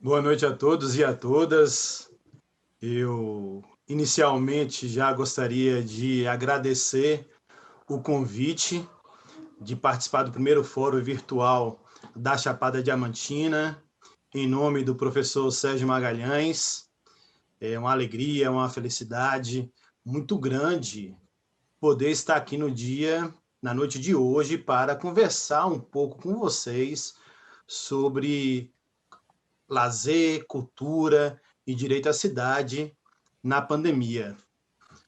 Boa noite a todos e a todas. Eu, inicialmente, já gostaria de agradecer o convite de participar do primeiro fórum virtual da Chapada Diamantina, em nome do professor Sérgio Magalhães. É uma alegria, uma felicidade muito grande poder estar aqui na noite de hoje, para conversar um pouco com vocês sobre lazer, cultura e direito à cidade na pandemia.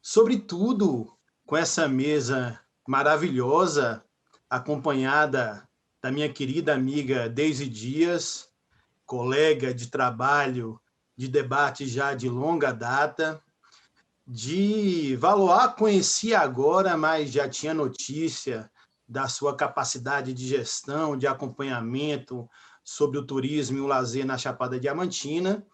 Sobretudo com essa mesa maravilhosa, acompanhada da minha querida amiga Deise Dias, colega de trabalho, de debate já de longa data. De Valoar conheci agora, mas já tinha notícia da sua capacidade de gestão, de acompanhamento sobre o turismo e o lazer na Chapada Diamantina,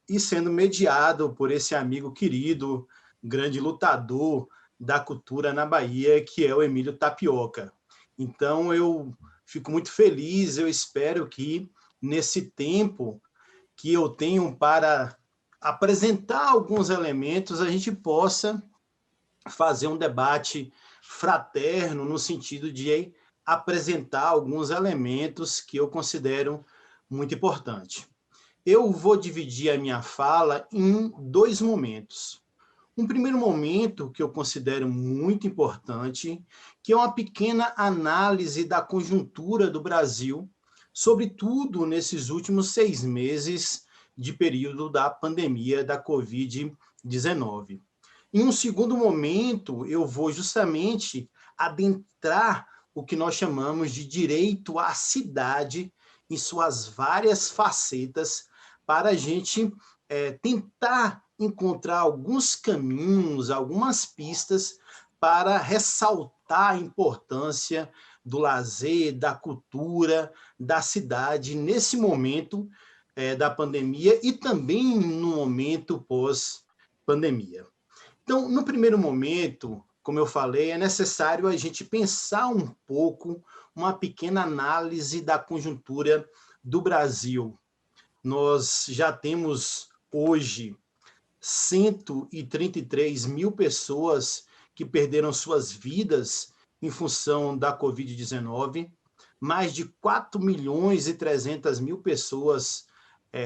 e sendo mediado por esse amigo querido, grande lutador da cultura na Bahia, que é o Emílio Tapioca. Então, eu fico muito feliz, eu espero que nesse tempo que eu tenho para apresentar alguns elementos, a gente possa fazer um debate fraterno no sentido de apresentar alguns elementos que eu considero muito importantes. Eu vou dividir a minha fala em dois momentos. Um primeiro momento que eu considero muito importante, que é uma pequena análise da conjuntura do Brasil, sobretudo nesses últimos 6 meses de período da pandemia da Covid-19. Em um segundo momento, eu vou justamente adentrar o que nós chamamos de direito à cidade em suas várias facetas, para a gente tentar encontrar alguns caminhos, algumas pistas para ressaltar a importância do lazer, da cultura, da cidade nesse momento da pandemia e também no momento pós-pandemia. Então, no primeiro momento, como eu falei, é necessário a gente pensar um pouco, uma pequena análise da conjuntura do Brasil. Nós já temos hoje 133 mil pessoas que perderam suas vidas em função da Covid-19, mais de 4 milhões e 300 mil pessoas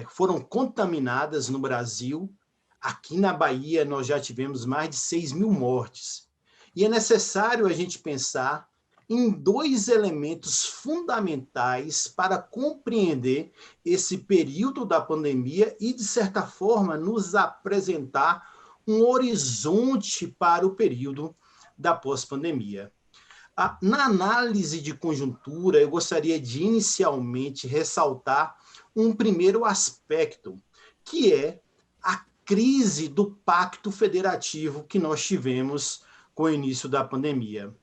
foram contaminadas no Brasil. Aqui na Bahia, nós já tivemos mais de 6 mil mortes. E é necessário a gente pensar em dois elementos fundamentais para compreender esse período da pandemia e, de certa forma, nos apresentar um horizonte para o período da pós-pandemia. Na análise de conjuntura, eu gostaria de inicialmente ressaltar um primeiro aspecto, que é a crise do pacto federativo que nós tivemos com o início da pandemia.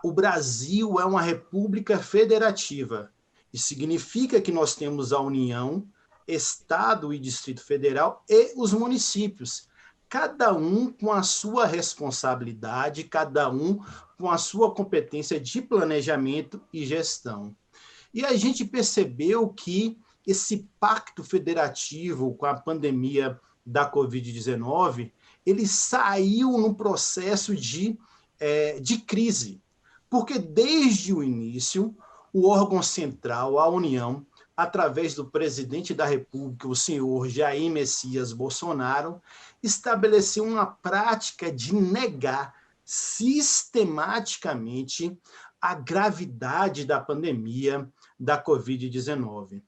O Brasil é uma república federativa. Isso significa que nós temos a União, Estado e Distrito Federal e os municípios, cada um com a sua responsabilidade, cada um com a sua competência de planejamento e gestão. E a gente percebeu que esse pacto federativo com a pandemia da Covid-19, ele saiu num processo de crise, porque desde o início, o órgão central, a União, através do presidente da República, o senhor Jair Messias Bolsonaro, estabeleceu uma prática de negar sistematicamente a gravidade da pandemia da Covid-19.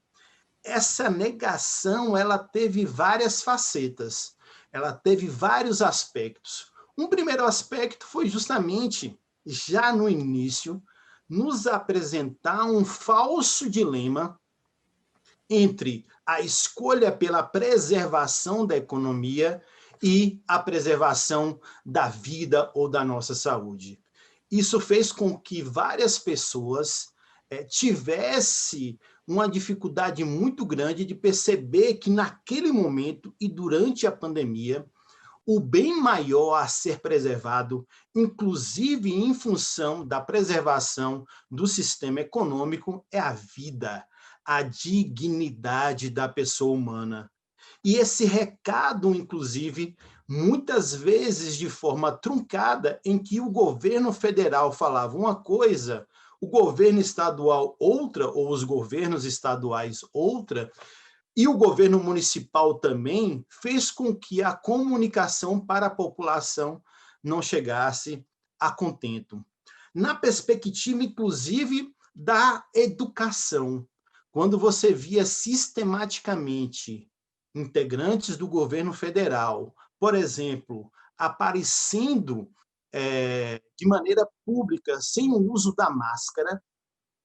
Essa negação, ela teve várias facetas, ela teve vários aspectos. Um primeiro aspecto foi justamente, já no início, nos apresentar um falso dilema entre a escolha pela preservação da economia e a preservação da vida ou da nossa saúde. Isso fez com que várias pessoas tivessem uma dificuldade muito grande de perceber que naquele momento e durante a pandemia, o bem maior a ser preservado, inclusive em função da preservação do sistema econômico, é a vida. a dignidade da pessoa humana. E esse recado, inclusive, muitas vezes de forma truncada, em que o governo federal falava uma coisa, o governo estadual outra, ou os governos estaduais outra, e o governo municipal também, fez com que a comunicação para a população não chegasse a contento. Na perspectiva, inclusive, da educação, quando você via sistematicamente integrantes do governo federal, por exemplo, aparecendo de maneira pública, sem o uso da máscara,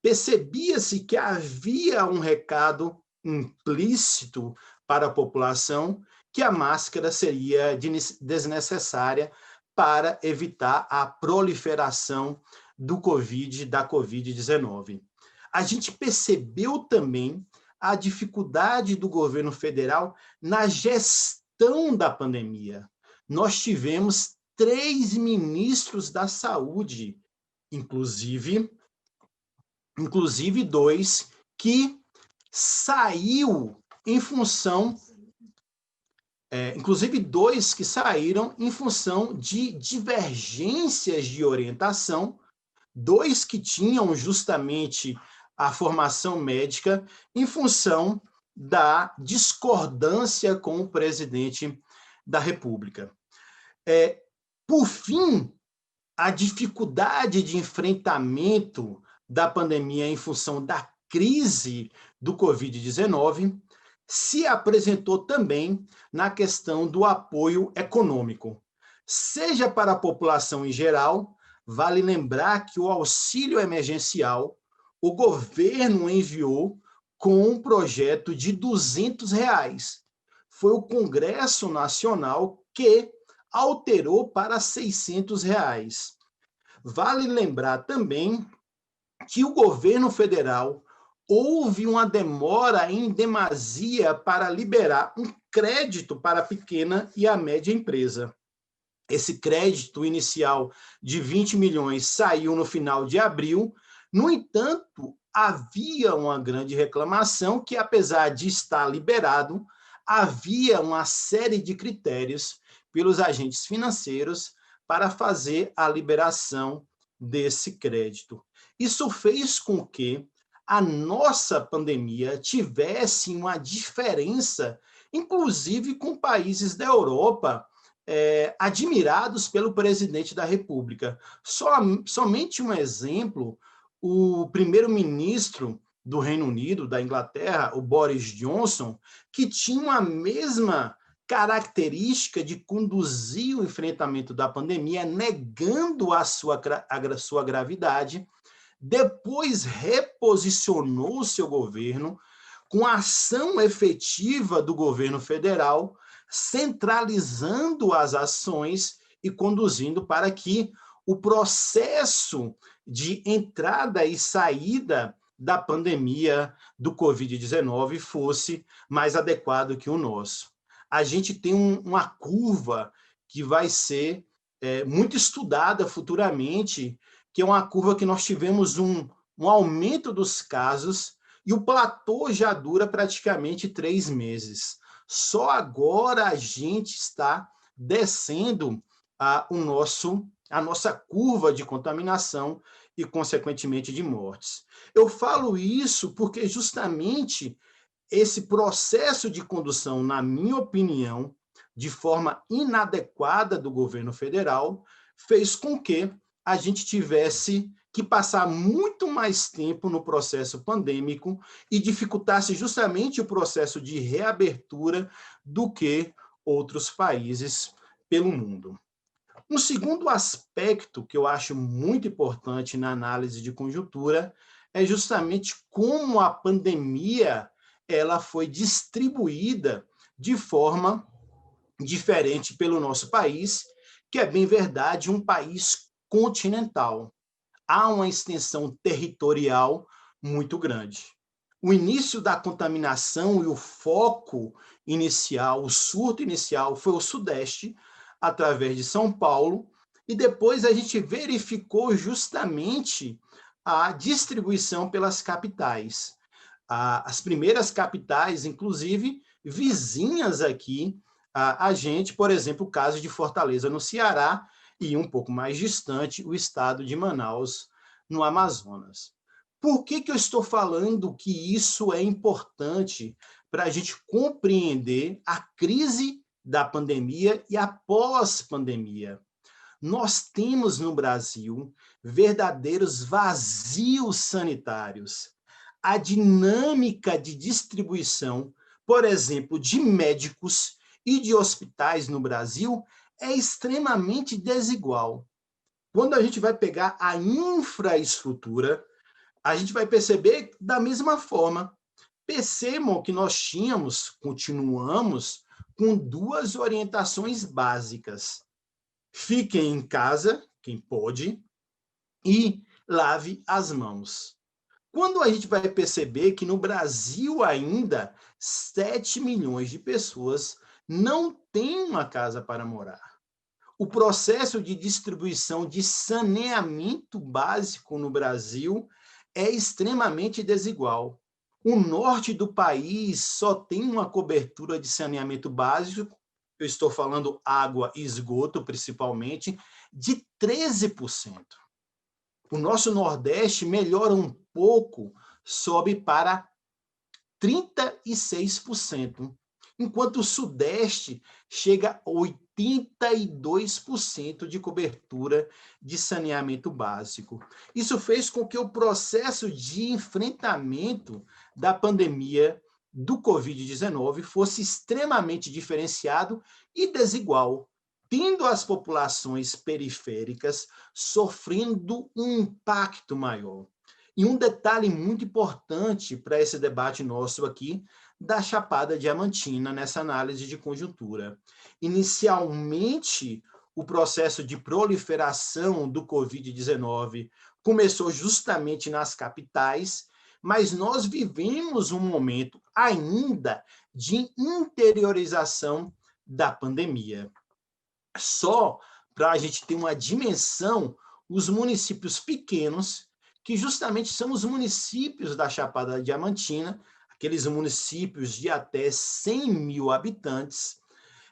percebia-se que havia um recado implícito para a população que a máscara seria desnecessária para evitar a proliferação do da Covid-19. A gente percebeu também a dificuldade do governo federal na gestão da pandemia. Nós tivemos 3 ministros da saúde, inclusive 2 que saiu em função, inclusive 2 que saíram em função de divergências de orientação, 2 que tinham justamente a formação médica em função da discordância com o presidente da República. Por fim, a dificuldade de enfrentamento da pandemia em função da crise do Covid-19 se apresentou também na questão do apoio econômico. Seja para a população em geral, vale lembrar que o auxílio emergencial, o governo enviou com um projeto de R$200. Foi o Congresso Nacional que alterou para R$600. Vale lembrar também que o governo federal houve uma demora em demasia para liberar um crédito para a pequena e a média empresa. Esse crédito inicial de 20 milhões saiu no final de abril. No entanto, havia uma grande reclamação que, apesar de estar liberado, havia uma série de critérios pelos agentes financeiros para fazer a liberação desse crédito. Isso fez com que a nossa pandemia tivesse uma diferença, inclusive com países da Europa, admirados pelo presidente da República. Somente um exemplo, o primeiro-ministro do Reino Unido, da Inglaterra, o Boris Johnson, que tinha a mesma característica de conduzir o enfrentamento da pandemia, negando a sua gravidade, depois reposicionou o seu governo com a ação efetiva do governo federal, centralizando as ações e conduzindo para que o processo de entrada e saída da pandemia do Covid-19 fosse mais adequado que o nosso. A gente tem uma curva que vai ser muito estudada futuramente, que é uma curva que nós tivemos um aumento dos casos e o platô já dura praticamente 3 meses. Só agora a gente está descendo a nossa curva de contaminação e, consequentemente, de mortes. Eu falo isso porque justamente esse processo de condução, na minha opinião, de forma inadequada do governo federal, fez com que a gente tivesse que passar muito mais tempo no processo pandêmico e dificultasse justamente o processo de reabertura do que outros países pelo mundo. Um segundo aspecto que eu acho muito importante na análise de conjuntura é justamente como a pandemia ela foi distribuída de forma diferente pelo nosso país, que é bem verdade um país continental. Há uma extensão territorial muito grande. O início da contaminação e o foco inicial, o surto inicial, foi o Sudeste, através de São Paulo, e depois a gente verificou justamente a distribuição pelas capitais. As primeiras capitais, inclusive, vizinhas aqui a gente, por exemplo, o caso de Fortaleza, no Ceará, e um pouco mais distante, o estado de Manaus, no Amazonas. Por que eu estou falando que isso é importante para a gente compreender a crise da pandemia e a pós-pandemia? Nós temos no Brasil verdadeiros vazios sanitários. A dinâmica de distribuição, por exemplo, de médicos e de hospitais no Brasil é extremamente desigual. Quando a gente vai pegar a infraestrutura, a gente vai perceber da mesma forma. Percebam que nós continuamos com duas orientações básicas. Fiquem em casa, quem pode, e lave as mãos. Quando a gente vai perceber que no Brasil ainda 7 milhões de pessoas não têm uma casa para morar. O processo de distribuição de saneamento básico no Brasil é extremamente desigual. O norte do país só tem uma cobertura de saneamento básico, eu estou falando água e esgoto principalmente, de 13%. O nosso Nordeste melhora um pouco, sobe para 36%, enquanto o Sudeste chega a 82% de cobertura de saneamento básico. Isso fez com que o processo de enfrentamento da pandemia do Covid-19 fosse extremamente diferenciado e desigual, tendo as populações periféricas sofrendo um impacto maior. E um detalhe muito importante para esse debate nosso aqui, da Chapada Diamantina, nessa análise de conjuntura. Inicialmente, o processo de proliferação do Covid-19 começou justamente nas capitais, mas nós vivemos um momento ainda de interiorização da pandemia. Só para a gente ter uma dimensão, os municípios pequenos, que justamente são os municípios da Chapada Diamantina, aqueles municípios de até 100 mil habitantes,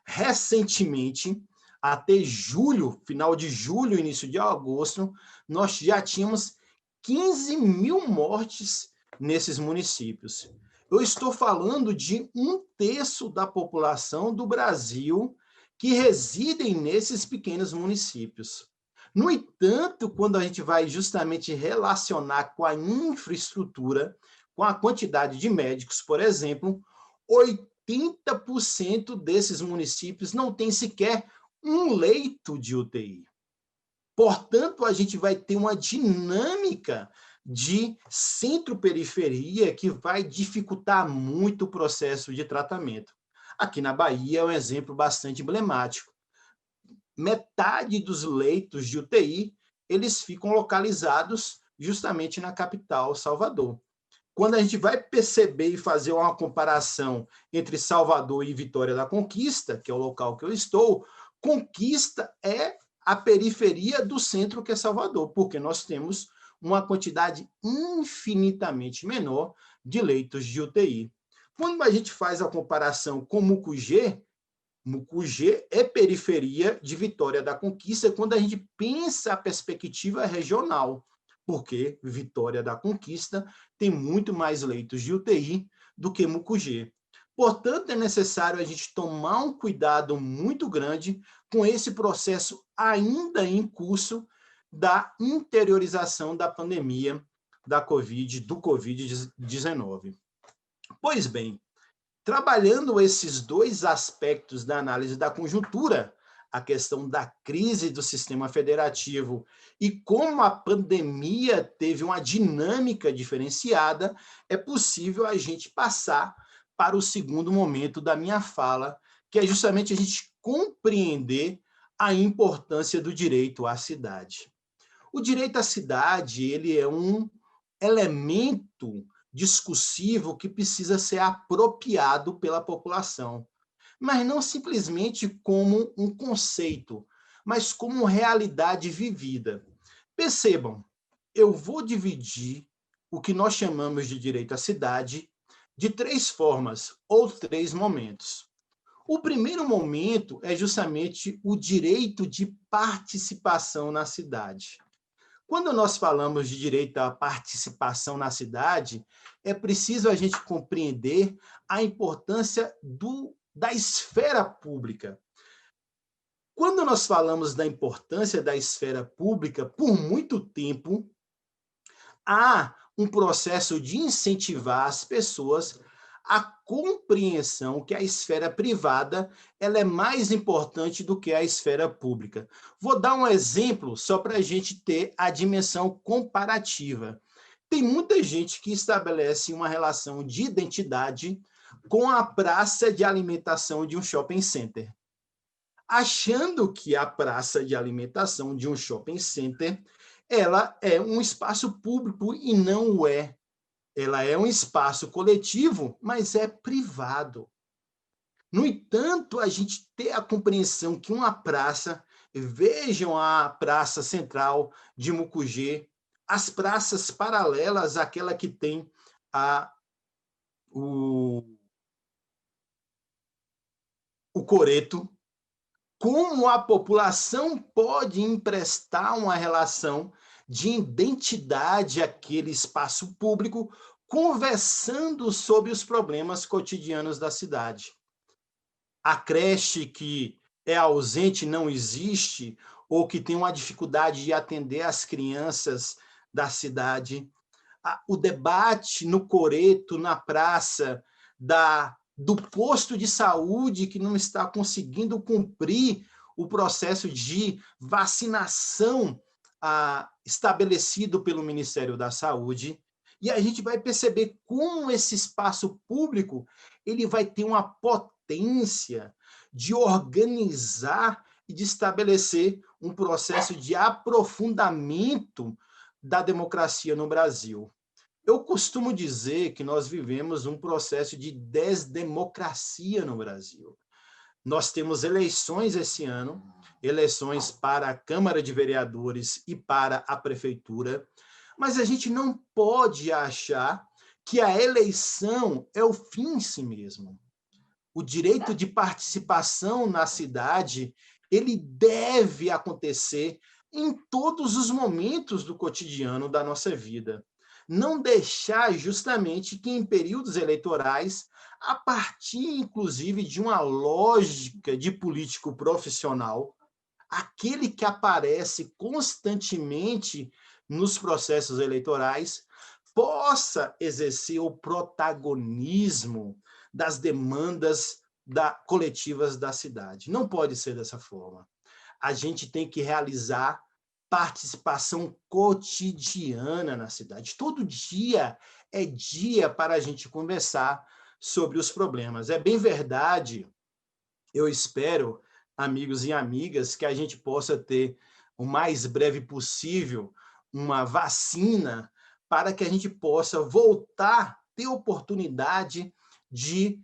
recentemente, até julho, final de julho, início de agosto, nós já tínhamos 15 mil mortes nesses municípios. Eu estou falando de 1/3 da população do Brasil que residem nesses pequenos municípios. No entanto, quando a gente vai justamente relacionar com a infraestrutura, com a quantidade de médicos, por exemplo, 80% desses municípios não tem sequer um leito de UTI. Portanto, a gente vai ter uma dinâmica de centro-periferia que vai dificultar muito o processo de tratamento. Aqui na Bahia é um exemplo bastante emblemático. Metade dos leitos de UTI, eles ficam localizados justamente na capital, Salvador. Quando a gente vai perceber e fazer uma comparação entre Salvador e Vitória da Conquista, que é o local que eu estou, Conquista é a periferia do centro que é Salvador, porque nós temos uma quantidade infinitamente menor de leitos de UTI. Quando a gente faz a comparação com Mucugê, Mucugê é periferia de Vitória da Conquista quando a gente pensa a perspectiva regional, porque Vitória da Conquista tem muito mais leitos de UTI do que Mucugê. Portanto, é necessário a gente tomar um cuidado muito grande com esse processo ainda em curso da interiorização da pandemia do Covid-19. Pois bem, trabalhando esses dois aspectos da análise da conjuntura, a questão da crise do sistema federativo e como a pandemia teve uma dinâmica diferenciada, é possível a gente passar para o segundo momento da minha fala, que é justamente a gente compreender a importância do direito à cidade. O direito à cidade, ele é um elemento discursivo que precisa ser apropriado pela população, mas não simplesmente como um conceito, mas como realidade vivida. Percebam, eu vou dividir o que nós chamamos de direito à cidade de 3 formas ou 3 momentos. O primeiro momento é justamente o direito de participação na cidade. Quando nós falamos de direito à participação na cidade, é preciso a gente compreender a importância da esfera pública. Quando nós falamos da importância da esfera pública, por muito tempo, há um processo de incentivar as pessoas a compreensão que a esfera privada ela é mais importante do que a esfera pública. Vou dar um exemplo só para a gente ter a dimensão comparativa. Tem muita gente que estabelece uma relação de identidade com a praça de alimentação de um shopping center, achando que a praça de alimentação de um shopping center ela é um espaço público e não o é. Ela é um espaço coletivo, mas é privado. No entanto, a gente tem a compreensão que uma praça, vejam a Praça Central de Mucugê, as praças paralelas àquela que tem o Coreto, como a população pode emprestar uma relação de identidade àquele espaço público, conversando sobre os problemas cotidianos da cidade. A creche que é ausente, não existe, ou que tem uma dificuldade de atender as crianças da cidade. O debate no coreto, na praça, do posto de saúde que não está conseguindo cumprir o processo de vacinação estabelecido pelo Ministério da Saúde. E a gente vai perceber como esse espaço público ele vai ter uma potência de organizar e de estabelecer um processo de aprofundamento da democracia no Brasil. Eu costumo dizer que nós vivemos um processo de desdemocracia no Brasil. Nós temos eleições esse ano, eleições para a Câmara de Vereadores e para a Prefeitura, mas a gente não pode achar que a eleição é o fim em si mesmo. O direito de participação na cidade, ele deve acontecer em todos os momentos do cotidiano da nossa vida. Não deixar justamente que em períodos eleitorais, a partir inclusive de uma lógica de político profissional, aquele que aparece constantemente nos processos eleitorais, possa exercer o protagonismo das demandas coletivas da cidade. Não pode ser dessa forma. A gente tem que realizar participação cotidiana na cidade. Todo dia é dia para a gente conversar sobre os problemas. É bem verdade, eu espero, amigos e amigas, que a gente possa ter o mais breve possível uma vacina para que a gente possa voltar, ter oportunidade de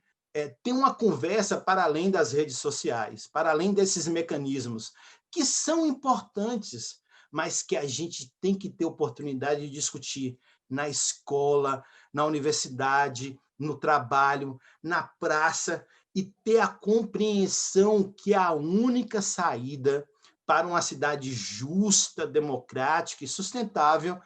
ter uma conversa para além das redes sociais, para além desses mecanismos, que são importantes, mas que a gente tem que ter oportunidade de discutir na escola, na universidade, no trabalho, na praça, e ter a compreensão que a única saída para uma cidade justa, democrática e sustentável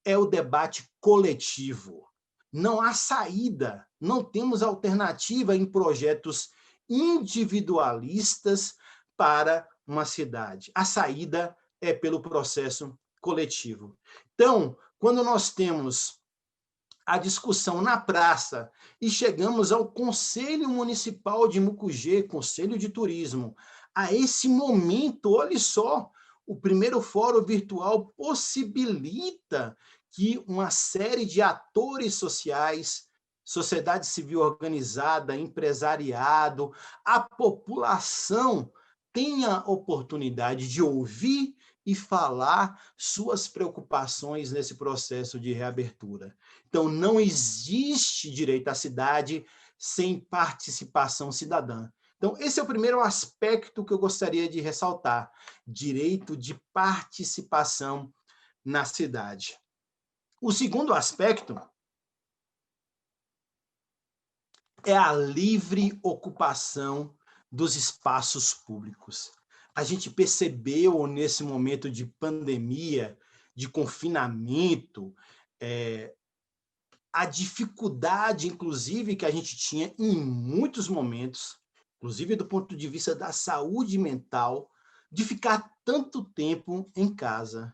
é o debate coletivo. Não há saída, não temos alternativa em projetos individualistas para uma cidade. A saída é pelo processo coletivo. Então, quando nós temos a discussão na praça e chegamos ao Conselho Municipal de Mucugê, Conselho de Turismo, a esse momento, olha só, o primeiro fórum virtual possibilita que uma série de atores sociais, sociedade civil organizada, empresariado, a população tenha oportunidade de ouvir e falar suas preocupações nesse processo de reabertura. Então, não existe direito à cidade sem participação cidadã. Então, esse é o primeiro aspecto que eu gostaria de ressaltar: direito de participação na cidade. O segundo aspecto é a livre ocupação dos espaços públicos. A gente percebeu nesse momento de pandemia, de confinamento, a dificuldade, inclusive, que a gente tinha em muitos momentos, inclusive do ponto de vista da saúde mental, de ficar tanto tempo em casa.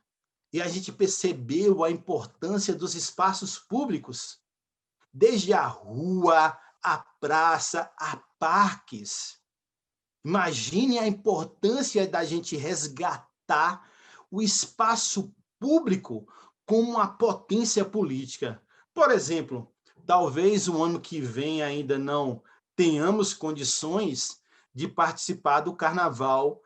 E a gente percebeu a importância dos espaços públicos, desde a rua, a praça, a parques. Imagine a importância da gente resgatar o espaço público como uma potência política. Por exemplo, talvez o ano que vem ainda não tenhamos condições de participar do Carnaval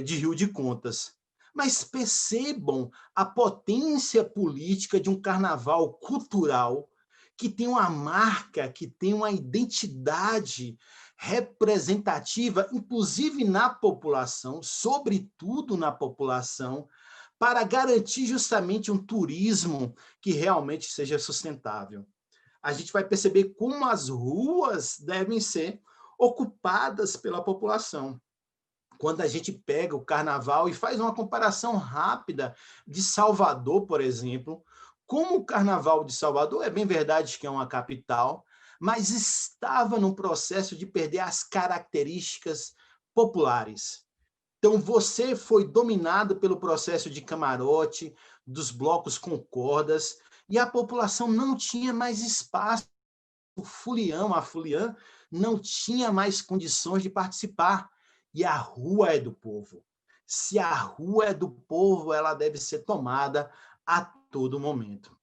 de Rio de Contas. Mas percebam a potência política de um carnaval cultural que tem uma marca, que tem uma identidade representativa, inclusive na população, sobretudo na população, para garantir justamente um turismo que realmente seja sustentável. A gente vai perceber como as ruas devem ser ocupadas pela população. Quando a gente pega o carnaval e faz uma comparação rápida de Salvador, por exemplo, como o carnaval de Salvador, é bem verdade que é uma capital, mas estava num processo de perder as características populares. Então, você foi dominado pelo processo de camarote, dos blocos com cordas, e a população não tinha mais espaço. O fulião, a fuliã, não tinha mais condições de participar. E a rua é do povo. Se a rua é do povo, ela deve ser tomada a todo momento.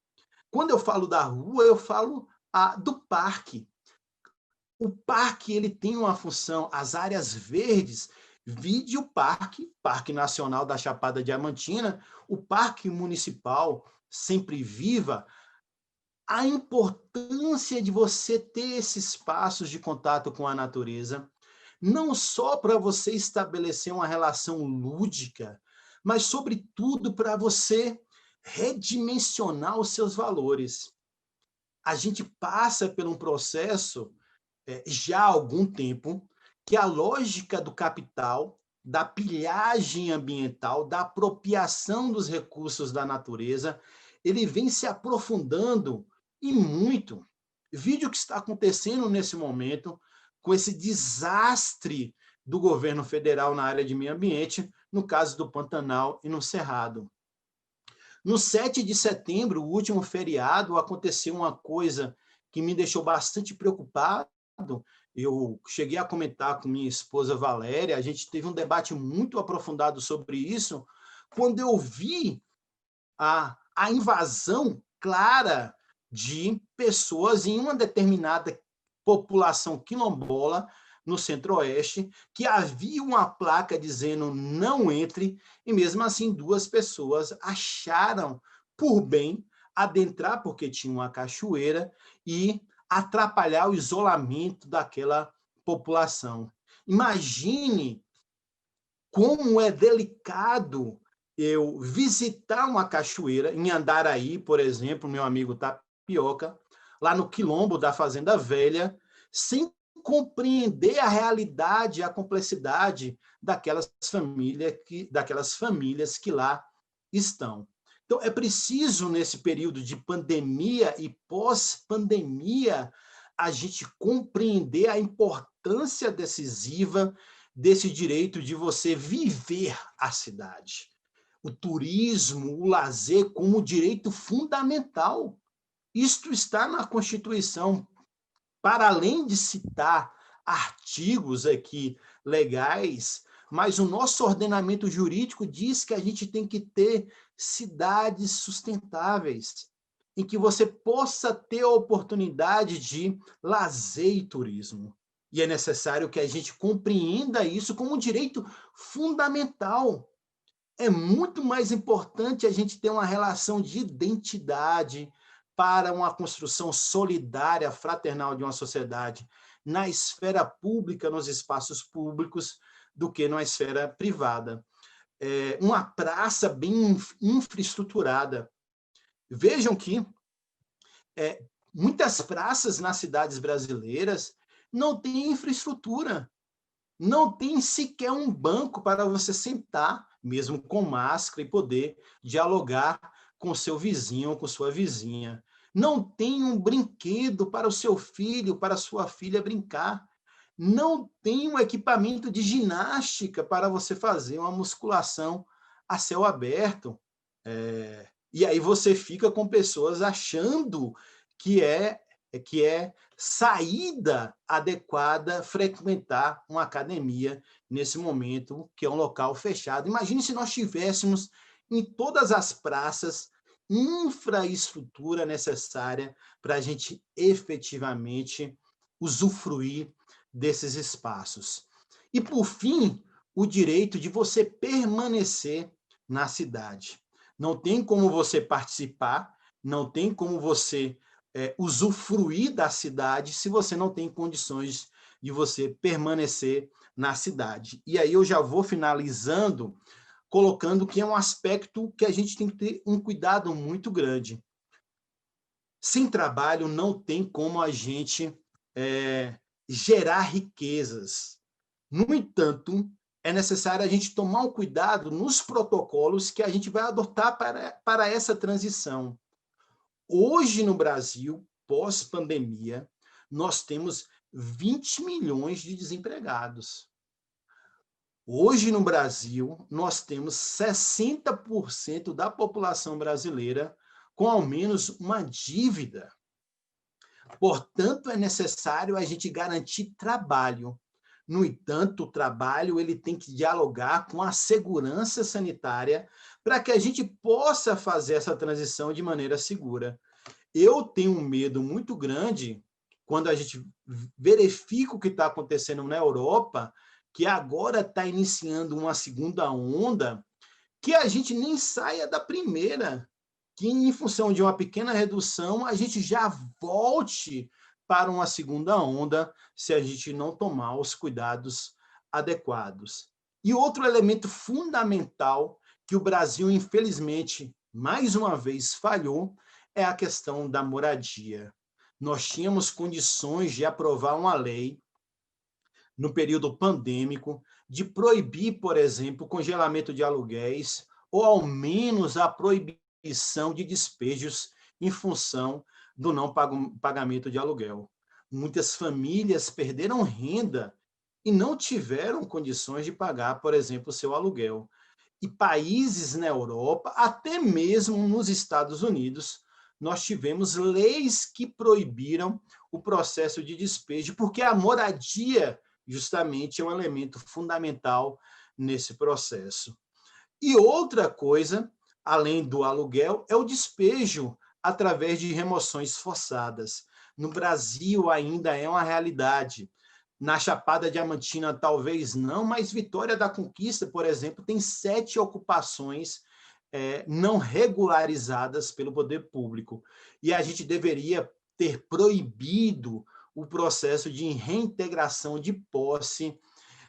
Quando eu falo da rua, eu falo do parque. O parque ele tem uma função, as áreas verdes, vide o Parque Nacional da Chapada Diamantina, o Parque Municipal Sempre Viva, a importância de você ter esses espaços de contato com a natureza, não só para você estabelecer uma relação lúdica, mas, sobretudo, para você redimensionar os seus valores. A gente passa por um processo já há algum tempo, que a lógica do capital, da pilhagem ambiental, da apropriação dos recursos da natureza, ele vem se aprofundando e muito. Vídeo que está acontecendo nesse momento com esse desastre do governo federal na área de meio ambiente, no caso do Pantanal e no Cerrado. No 7 de setembro, o último feriado, aconteceu uma coisa que me deixou bastante preocupado. Eu cheguei a comentar com minha esposa Valéria, a gente teve um debate muito aprofundado sobre isso, quando eu vi a invasão clara de pessoas em uma determinada população quilombola no Centro-Oeste, que havia uma placa dizendo não entre, e mesmo assim 2 pessoas acharam por bem adentrar, porque tinha uma cachoeira, e atrapalhar o isolamento daquela população. Imagine como é delicado eu visitar uma cachoeira, em Andaraí, por exemplo, meu amigo Tapioca, lá no quilombo da Fazenda Velha, sem compreender a realidade, a complexidade daquelas famílias que lá estão. Então, é preciso, nesse período de pandemia e pós-pandemia, a gente compreender a importância decisiva desse direito de você viver a cidade. O turismo, o lazer como direito fundamental. Isto está na Constituição. Para além de citar artigos aqui legais, mas o nosso ordenamento jurídico diz que a gente tem que ter cidades sustentáveis, em que você possa ter a oportunidade de lazer e turismo. E é necessário que a gente compreenda isso como um direito fundamental. É muito mais importante a gente ter uma relação de identidade para uma construção solidária, fraternal de uma sociedade na esfera pública, nos espaços públicos, do que na esfera privada. Uma praça bem infraestruturada. Vejam que muitas praças nas cidades brasileiras não têm infraestrutura, não tem sequer um banco para você sentar, mesmo com máscara, e poder dialogar com seu vizinho ou com sua vizinha. Não tem um brinquedo para o seu filho, para a sua filha brincar. Não tem um equipamento de ginástica para você fazer uma musculação a céu aberto. E aí você fica com pessoas achando que é saída adequada frequentar uma academia nesse momento, que é um local fechado. Imagine se nós tivéssemos em todas as praças infraestrutura necessária para a gente efetivamente usufruir desses espaços. E, por fim, o direito de você permanecer na cidade. Não tem como você participar, não tem como você usufruir da cidade se você não tem condições de você permanecer na cidade. E aí eu já vou finalizando, colocando que é um aspecto que a gente tem que ter um cuidado muito grande. Sem trabalho não tem como a gente gerar riquezas. No entanto, é necessário a gente tomar um cuidado nos protocolos que a gente vai adotar para essa transição. Hoje, no Brasil, pós-pandemia, nós temos 20 milhões de desempregados. Hoje, no Brasil, nós temos 60% da população brasileira com ao menos uma dívida. Portanto, é necessário a gente garantir trabalho. No entanto, o trabalho ele tem que dialogar com a segurança sanitária para que a gente possa fazer essa transição de maneira segura. Eu tenho um medo muito grande quando a gente verifica o que está acontecendo na Europa, que agora está iniciando uma segunda onda, que a gente nem saia da primeira, que em função de uma pequena redução, a gente já volte para uma segunda onda, se a gente não tomar os cuidados adequados. E outro elemento fundamental que o Brasil, infelizmente, mais uma vez falhou, é a questão da moradia. Nós tínhamos condições de aprovar uma lei no período pandêmico de proibir, por exemplo, o congelamento de aluguéis ou ao menos a proibição de despejos em função do não pagamento de aluguel. Muitas famílias perderam renda e não tiveram condições de pagar, por exemplo, o seu aluguel. E países na Europa, até mesmo nos Estados Unidos, nós tivemos leis que proibiram o processo de despejo, porque a moradia justamente é um elemento fundamental nesse processo. E outra coisa, além do aluguel, é o despejo através de remoções forçadas. No Brasil ainda é uma realidade. Na Chapada Diamantina, talvez não, mas Vitória da Conquista, por exemplo, tem 7 ocupações não regularizadas pelo poder público. E a gente deveria ter proibido o processo de reintegração de posse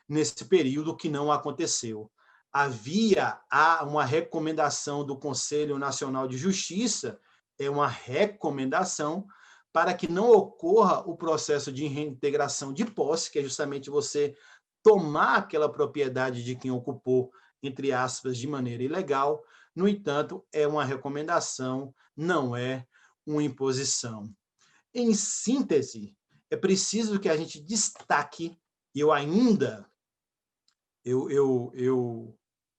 nesse período, que não aconteceu. Havia uma recomendação do Conselho Nacional de Justiça, é uma recomendação para que não ocorra o processo de reintegração de posse, que é justamente você tomar aquela propriedade de quem ocupou, entre aspas, de maneira ilegal. No entanto, é uma recomendação, não é uma imposição. Em síntese, é preciso que a gente destaque, eu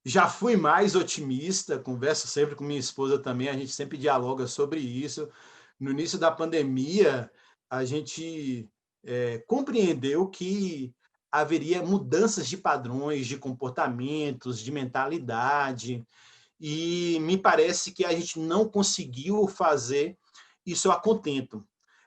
já fui mais otimista, converso sempre com minha esposa também, a gente sempre dialoga sobre isso. No início da pandemia, a gente compreendeu que haveria mudanças de padrões, de comportamentos, de mentalidade, e me parece que a gente não conseguiu fazer isso a contento.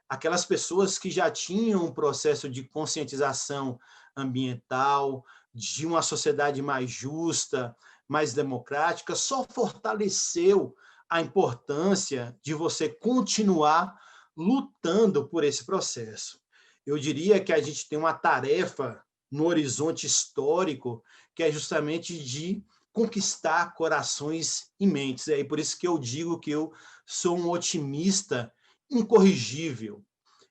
Aquelas pessoas que já tinham um processo de conscientização ambiental, de uma sociedade mais justa, mais democrática, só fortaleceu a importância de você continuar lutando por esse processo. Eu diria que a gente tem uma tarefa no horizonte histórico, que é justamente de conquistar corações e mentes. É por isso que eu digo que eu sou um otimista incorrigível.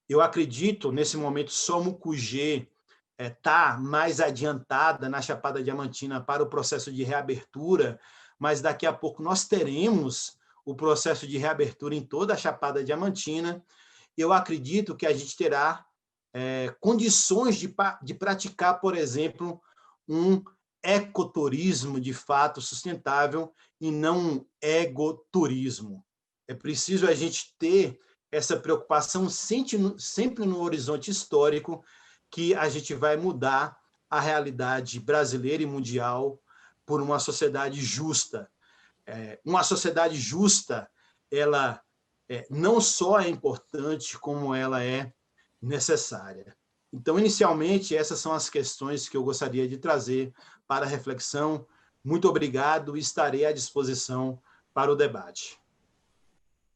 Eu acredito, nesse momento, Somucugê está mais adiantada na Chapada Diamantina para o processo de reabertura, mas daqui a pouco nós teremos o processo de reabertura em toda a Chapada Diamantina. Eu acredito que a gente terá condições de praticar, por exemplo, um ecoturismo de fato sustentável e não um egoturismo. É preciso a gente ter essa preocupação sempre no horizonte histórico, que a gente vai mudar a realidade brasileira e mundial por uma sociedade justa. Uma sociedade justa, ela não só é importante, como ela é necessária. Então, inicialmente, essas são as questões que eu gostaria de trazer para a reflexão. Muito obrigado e estarei à disposição para o debate.